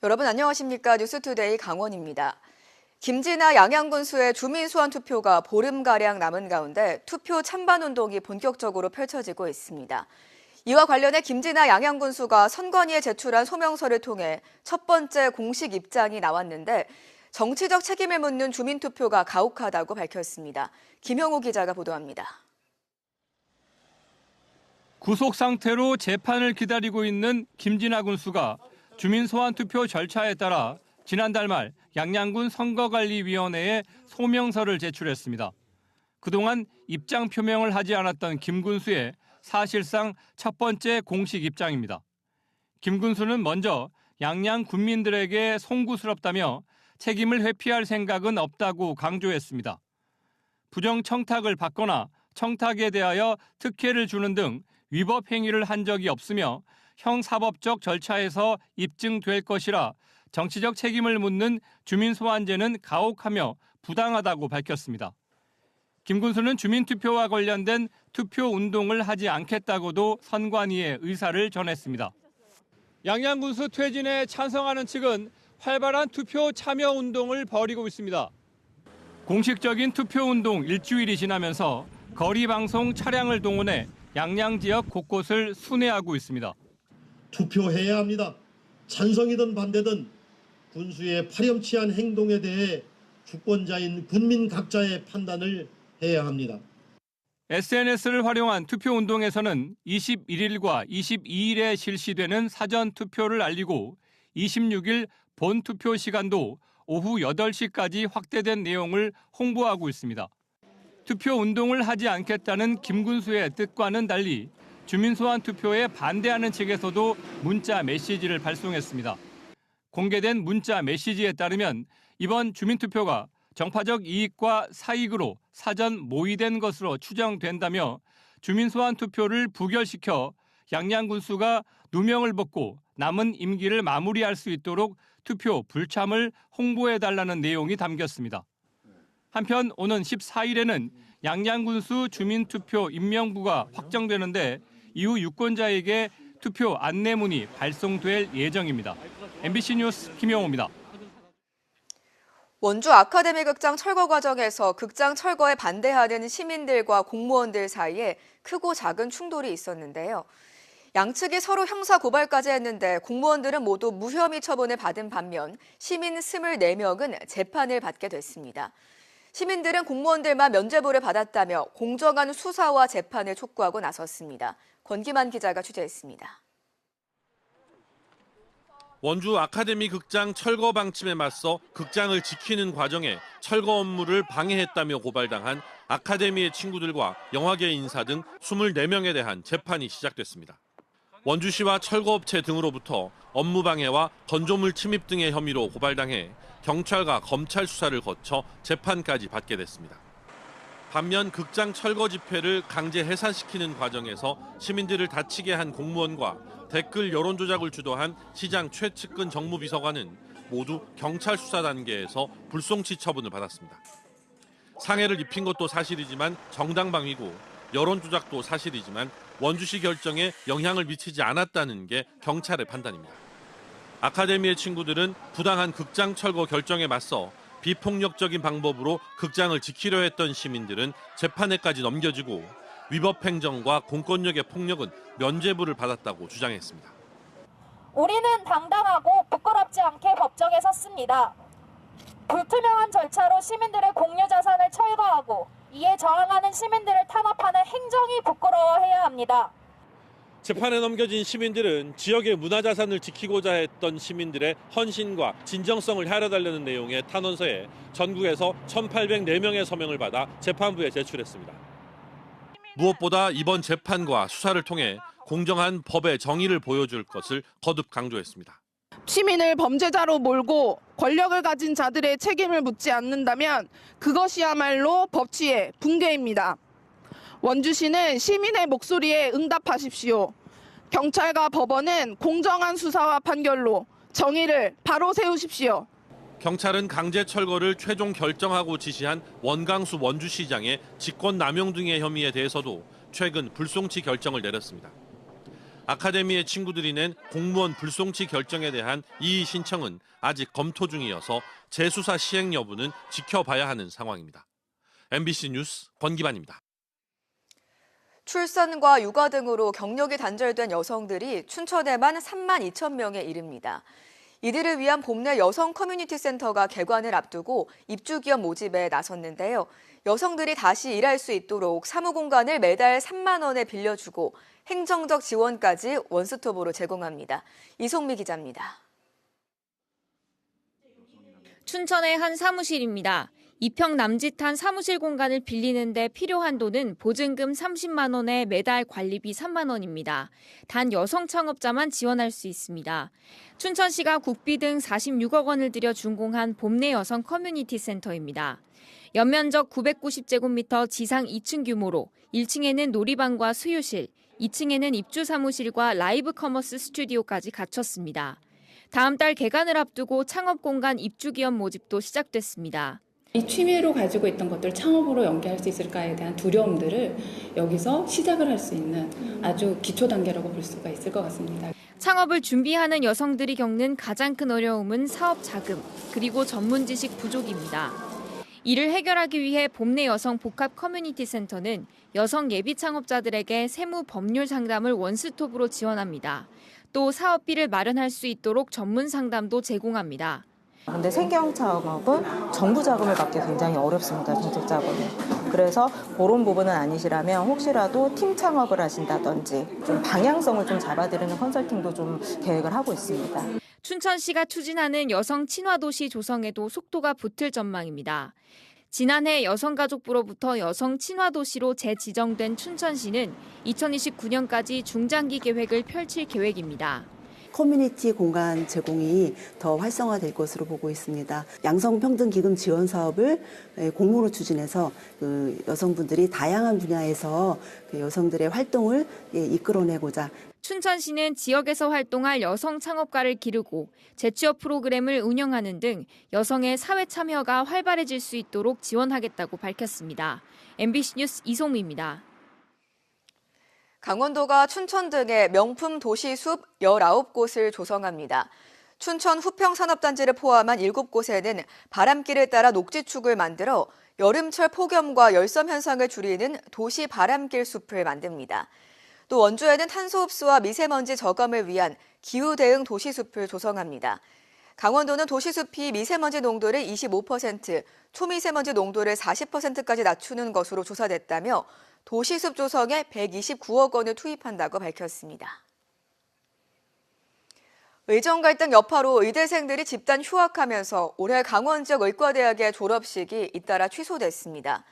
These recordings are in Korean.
여러분 안녕하십니까? 뉴스투데이 강원입니다. 김진아 양양군수의 주민 소환 투표가 보름가량 남은 가운데 투표 찬반 운동이 본격적으로 펼쳐지고 있습니다. 이와 관련해 김진아 양양군수가 선관위에 제출한 소명서를 통해 첫 번째 공식 입장이 나왔는데 정치적 책임을 묻는 주민투표가 가혹하다고 밝혔습니다. 김형우 기자가 보도합니다. 구속 상태로 재판을 기다리고 있는 김진아 군수가 주민 소환 투표 절차에 따라 지난달 말 양양군 선거관리위원회에 소명서를 제출했습니다. 그동안 입장 표명을 하지 않았던 김 군수의 사실상 첫 번째 공식 입장입니다. 김 군수는 먼저 양양 군민들에게 송구스럽다며 책임을 회피할 생각은 없다고 강조했습니다. 부정 청탁을 받거나 청탁에 대하여 특혜를 주는 등 위법 행위를 한 적이 없으며 형사법적 절차에서 입증될 것이라 정치적 책임을 묻는 주민소환제는 가혹하며 부당하다고 밝혔습니다. 김 군수는 주민투표와 관련된 투표 운동을 하지 않겠다고도 선관위에 의사를 전했습니다. 양양군수 퇴진에 찬성하는 측은 활발한 투표 참여 운동을 벌이고 있습니다. 공식적인 투표 운동 일주일이 지나면서 거리 방송 차량을 동원해 양양 지역 곳곳을 순회하고 있습니다. 투표해야 합니다. 찬성이든 반대든 군수의 파렴치한 행동에 대해 주권자인 군민 각자의 판단을 해야 합니다. SNS를 활용한 투표 운동에서는 21일과 22일에 실시되는 사전 투표를 알리고 26일 본 투표 시간도 오후 8시까지 확대된 내용을 홍보하고 있습니다. 투표 운동을 하지 않겠다는 김 군수의 뜻과는 달리 주민소환 투표에 반대하는 측에서도 문자 메시지를 발송했습니다. 공개된 문자 메시지에 따르면 이번 주민투표가 정파적 이익과 사익으로 사전 모의된 것으로 추정된다며 주민소환 투표를 부결시켜 양양군수가 누명을 벗고 남은 임기를 마무리할 수 있도록 투표 불참을 홍보해달라는 내용이 담겼습니다. 한편 오는 14일에는 양양군수 주민투표 임명부가 확정되는데 이후 유권자에게 투표 안내문이 발송될 예정입니다. MBC 뉴스 김영호입니다. 원주 아카데미 극장 철거 과정에서 극장 철거에 반대하는 시민들과 공무원들 사이에 크고 작은 충돌이 있었는데요. 양측이 서로 형사 고발까지 했는데 공무원들은 모두 무혐의 처분을 받은 반면 시민 24명은 재판을 받게 됐습니다. 시민들은 공무원들만 면죄부를 받았다며 공정한 수사와 재판을 촉구하고 나섰습니다. 권기만 기자가 취재했습니다. 원주 아카데미 극장 철거 방침에 맞서 극장을 지키는 과정에 철거 업무를 방해했다며 고발당한 아카데미의 친구들과 영화계 인사 등 24명에 대한 재판이 시작됐습니다. 원주시와 철거업체 등으로부터 업무방해와 건조물 침입 등의 혐의로 고발당해 경찰과 검찰 수사를 거쳐 재판까지 받게 됐습니다. 반면 극장 철거 집회를 강제 해산시키는 과정에서 시민들을 다치게 한 공무원과 댓글 여론 조작을 주도한 시장 최측근 정무비서관은 모두 경찰 수사 단계에서 불송치 처분을 받았습니다. 상해를 입힌 것도 사실이지만 정당방위고 여론 조작도 사실이지만 원주시 결정에 영향을 미치지 않았다는 게 경찰의 판단입니다. 아카데미의 친구들은 부당한 극장 철거 결정에 맞서 비폭력적인 방법으로 극장을 지키려 했던 시민들은 재판에까지 넘겨지고 위법 행정과 공권력의 폭력은 면죄부를 받았다고 주장했습니다. 우리는 당당하고 부끄럽지 않게 법정에 섰습니다. 불투명한 절차로 시민들의 공유 자산을 철거하고 이에 저항하는 시민들을 탄압하는 행정이 부끄러워해야 합니다. 재판에 넘겨진 시민들은 지역의 문화자산을 지키고자 했던 시민들의 헌신과 진정성을 헤아려달라는 내용의 탄원서에 전국에서 1,804명의 서명을 받아 재판부에 제출했습니다. 무엇보다 이번 재판과 수사를 통해 공정한 법의 정의를 보여줄 것을 거듭 강조했습니다. 시민을 범죄자로 몰고 권력을 가진 자들의 책임을 묻지 않는다면 그것이야말로 법치의 붕괴입니다. 원주시는 시민의 목소리에 응답하십시오. 경찰과 법원은 공정한 수사와 판결로 정의를 바로 세우십시오. 경찰은 강제 철거를 최종 결정하고 지시한 원강수 원주시장의 직권남용 등의 혐의에 대해서도 최근 불송치 결정을 내렸습니다. 아카데미의 친구들이 낸 공무원 불송치 결정에 대한 이의 신청은 아직 검토 중이어서 재수사 시행 여부는 지켜봐야 하는 상황입니다. MBC 뉴스 권기반입니다. 출산과 육아 등으로 경력이 단절된 여성들이 춘천에만 3만 2천 명에 이릅니다. 이들을 위한 봄내 여성 커뮤니티 센터가 개관을 앞두고 입주기업 모집에 나섰는데요. 여성들이 다시 일할 수 있도록 사무공간을 매달 3만 원에 빌려주고 행정적 지원까지 원스톱으로 제공합니다. 이송미 기자입니다. 춘천의 한 사무실입니다. 2평 남짓한 사무실 공간을 빌리는 데 필요한 돈은 보증금 30만 원에 매달 관리비 3만 원입니다. 단 여성 창업자만 지원할 수 있습니다. 춘천시가 국비 등 46억 원을 들여 준공한 봄내 여성 커뮤니티 센터입니다. 연면적 990제곱미터 지상 2층 규모로 1층에는 놀이방과 수유실, 2층에는 입주 사무실과 라이브 커머스 스튜디오까지 갖췄습니다. 다음 달 개관을 앞두고 창업 공간 입주 기업 모집도 시작됐습니다. 이 취미로 가지고 있던 것들을 창업으로 연계할 수 있을까에 대한 두려움들을 여기서 시작을 할 수 있는 아주 기초 단계라고 볼 수가 있을 것 같습니다. 창업을 준비하는 여성들이 겪는 가장 큰 어려움은 사업 자금, 그리고 전문 지식 부족입니다. 이를 해결하기 위해 봄내 여성 복합 커뮤니티 센터는 여성 예비 창업자들에게 세무 법률 상담을 원스톱으로 지원합니다. 또 사업비를 마련할 수 있도록 전문 상담도 제공합니다. 근데 생계형 창업은 정부 자금을 받기 굉장히 어렵습니다. 정책 자금이. 그래서 그런 부분은 아니시라면 혹시라도 팀 창업을 하신다든지 좀 방향성을 좀 잡아드리는 컨설팅도 좀 계획을 하고 있습니다. 춘천시가 추진하는 여성 친화도시 조성에도 속도가 붙을 전망입니다. 지난해 여성가족부로부터 여성 친화도시로 재지정된 춘천시는 2029년까지 중장기 계획을 펼칠 계획입니다. 커뮤니티 공간 제공이 더 활성화될 것으로 보고 있습니다. 양성평등기금 지원 사업을 공모로 추진해서 여성분들이 다양한 분야에서 여성들의 활동을 이끌어내고자 춘천시는 지역에서 활동할 여성 창업가를 기르고 재취업 프로그램을 운영하는 등 여성의 사회 참여가 활발해질 수 있도록 지원하겠다고 밝혔습니다. MBC 뉴스 이송미입니다. 강원도가 춘천 등의 명품 도시숲 19곳을 조성합니다. 춘천 후평산업단지를 포함한 7곳에는 바람길을 따라 녹지축을 만들어 여름철 폭염과 열섬 현상을 줄이는 도시 바람길 숲을 만듭니다. 또 원주에는 탄소 흡수와 미세먼지 저감을 위한 기후 대응 도시숲을 조성합니다. 강원도는 도시숲이 미세먼지 농도를 25%, 초미세먼지 농도를 40%까지 낮추는 것으로 조사됐다며 도시숲 조성에 129억 원을 투입한다고 밝혔습니다. 의정 갈등 여파로 의대생들이 집단 휴학하면서 올해 강원 지역 의과대학의 졸업식이 잇따라 취소됐습니다.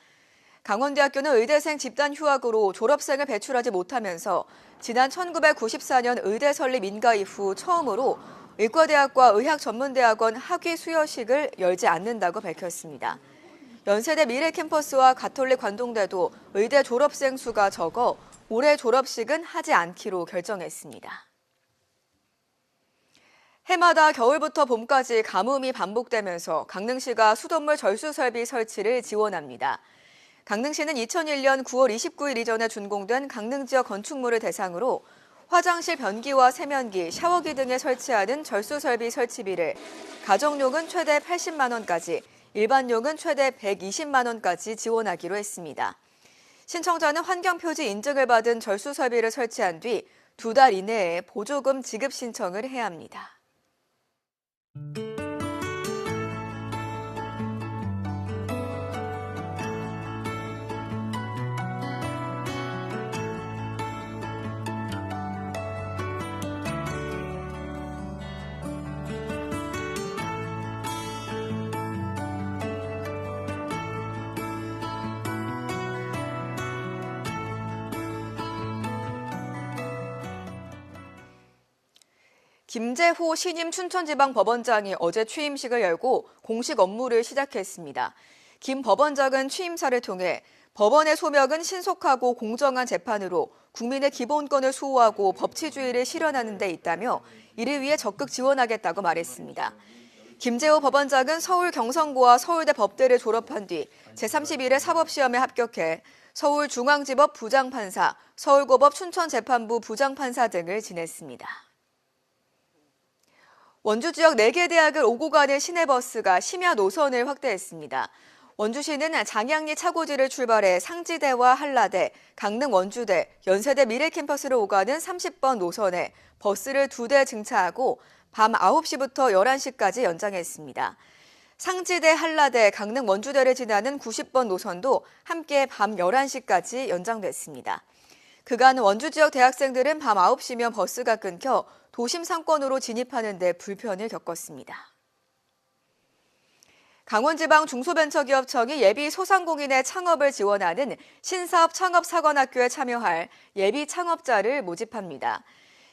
강원대학교는 의대생 집단 휴학으로 졸업생을 배출하지 못하면서 지난 1994년 의대 설립 인가 이후 처음으로 의과대학과 의학전문대학원 학위 수여식을 열지 않는다고 밝혔습니다. 연세대 미래캠퍼스와 가톨릭 관동대도 의대 졸업생 수가 적어 올해 졸업식은 하지 않기로 결정했습니다. 해마다 겨울부터 봄까지 가뭄이 반복되면서 강릉시가 수돗물 절수 설비 설치를 지원합니다. 강릉시는 2001년 9월 29일 이전에 준공된 강릉 지역 건축물을 대상으로 화장실 변기와 세면기, 샤워기 등에 설치하는 절수 설비 설치비를 가정용은 최대 80만 원까지, 일반용은 최대 120만 원까지 지원하기로 했습니다. 신청자는 환경표지 인증을 받은 절수 설비를 설치한 뒤 2달 이내에 보조금 지급 신청을 해야 합니다. 김재호 신임 춘천지방법원장이 어제 취임식을 열고 공식 업무를 시작했습니다. 김 법원장은 취임사를 통해 법원의 소명은 신속하고 공정한 재판으로 국민의 기본권을 수호하고 법치주의를 실현하는 데 있다며 이를 위해 적극 지원하겠다고 말했습니다. 김재호 법원장은 서울 경성고와 서울대 법대를 졸업한 뒤 제31회 사법시험에 합격해 서울중앙지법 부장판사, 서울고법 춘천재판부 부장판사 등을 지냈습니다. 원주 지역 4개 대학을 오고 가는 시내버스가 심야 노선을 확대했습니다. 원주시는 장양리 차고지를 출발해 상지대와 한라대, 강릉 원주대, 연세대 미래캠퍼스를 오가는 30번 노선에 버스를 2대 증차하고 밤 9시부터 11시까지 연장했습니다. 상지대, 한라대, 강릉 원주대를 지나는 90번 노선도 함께 밤 11시까지 연장됐습니다. 그간 원주 지역 대학생들은 밤 9시면 버스가 끊겨 도심 상권으로 진입하는 데 불편을 겪었습니다. 강원지방 중소벤처기업청이 예비 소상공인의 창업을 지원하는 신사업 창업사관학교에 참여할 예비 창업자를 모집합니다.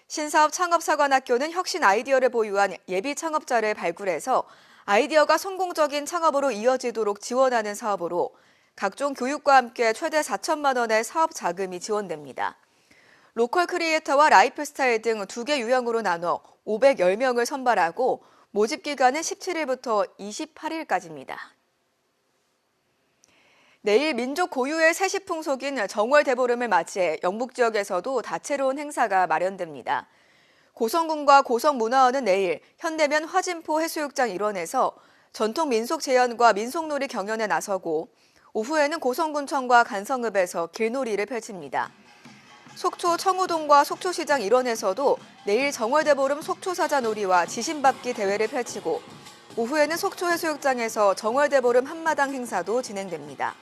신사업 창업사관학교는 혁신 아이디어를 보유한 예비 창업자를 발굴해서 아이디어가 성공적인 창업으로 이어지도록 지원하는 사업으로 각종 교육과 함께 최대 4천만 원의 사업 자금이 지원됩니다. 로컬 크리에이터와 라이프스타일 등 2개 유형으로 나눠 510명을 선발하고 모집 기간은 17일부터 28일까지입니다. 내일 민족 고유의 세시풍속인 정월 대보름을 맞이해 영북 지역에서도 다채로운 행사가 마련됩니다. 고성군과 고성문화원은 내일 현대면 화진포 해수욕장 일원에서 전통 민속 재현과 민속놀이 경연에 나서고 오후에는 고성군청과 간성읍에서 길놀이를 펼칩니다. 속초 청우동과 속초시장 일원에서도 내일 정월대보름 속초사자놀이와 지신밟기 대회를 펼치고 오후에는 속초해수욕장에서 정월대보름 한마당 행사도 진행됩니다.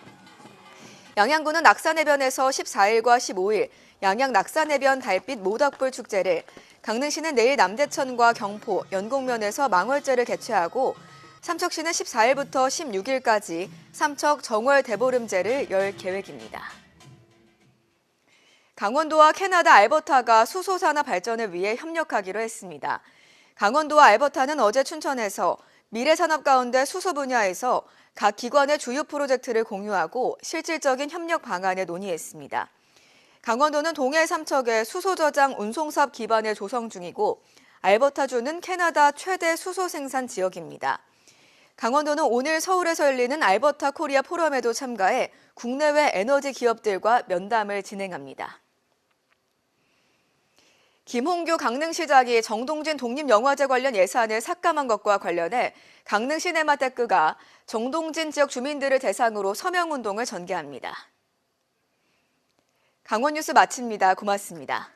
양양군은 낙산해변에서 14일과 15일 양양 낙산해변 달빛 모닥불 축제를, 강릉시는 내일 남대천과 경포, 연곡면에서 망월제를 개최하고 삼척시는 14일부터 16일까지 삼척 정월대보름제를 열 계획입니다. 강원도와 캐나다 알버타가 수소산업 발전을 위해 협력하기로 했습니다. 강원도와 알버타는 어제 춘천에서 미래산업 가운데 수소 분야에서 각 기관의 주요 프로젝트를 공유하고 실질적인 협력 방안을 논의했습니다. 강원도는 동해 삼척에 수소 저장 운송사업 기반을 조성 중이고 알버타주는 캐나다 최대 수소 생산 지역입니다. 강원도는 오늘 서울에서 열리는 알버타 코리아 포럼에도 참가해 국내외 에너지 기업들과 면담을 진행합니다. 김홍규 강릉시장이 정동진 독립영화제 관련 예산을 삭감한 것과 관련해 강릉 시네마테크가 정동진 지역 주민들을 대상으로 서명운동을 전개합니다. 강원뉴스 마칩니다. 고맙습니다.